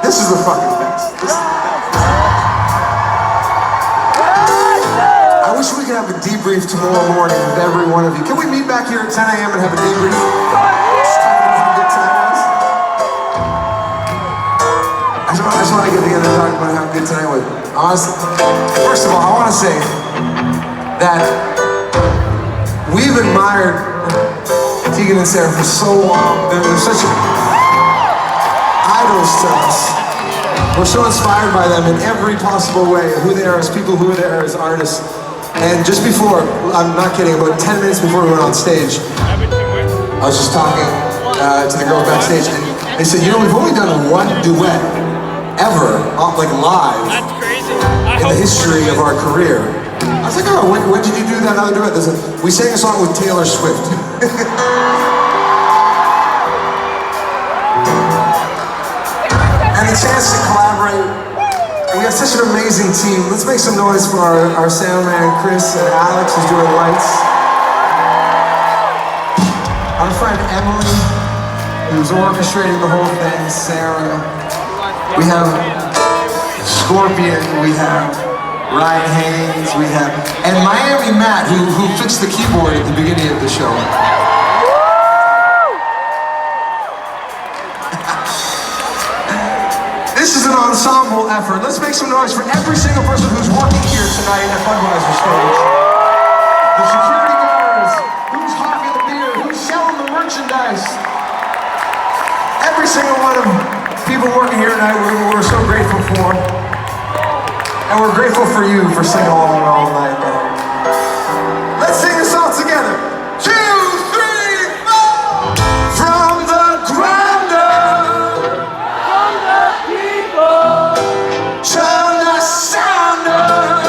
This is the fucking best. I wish we could have a debrief tomorrow morning with every one of you. Can we meet back here at 10 a.m. and have a debrief? Just talk about how good tonight was. I just want to get together and talk about how good tonight was. Honestly, first of all, I want to say that we've admired Tegan and Sarah for so long. They're such idols to us. We're so inspired by them in every possible way, who they are as people, who they are as artists. And just before, I'm not kidding, about 10 minutes before we went on stage, I was just talking to the girls backstage, and they said, you know, we've only done one duet ever, like live, in the history of our career. I was like, oh, when did you do that other duet? We sang a song with Taylor Swift. And a chance to collaborate. We have such an amazing team. Let's make some noise for our sound man, Chris, and Alex, who's doing lights. Our friend Emily, who's orchestrating the whole thing, Sarah. We have Scorpion, we have Ryan Haynes, we have, and Miami Matt, who fixed the keyboard at the beginning of the show. This is an ensemble effort. Let's make some noise for every single person who's working here tonight at Budweiser stage. The security guards, who's hawking the beer, who's selling the merchandise. Every single one of people working here tonight, we're so grateful for. And we're grateful for you for singing along all night, man. Let's sing this all together. 2, 3, 4. From the ground up, from the people, turn the sound up.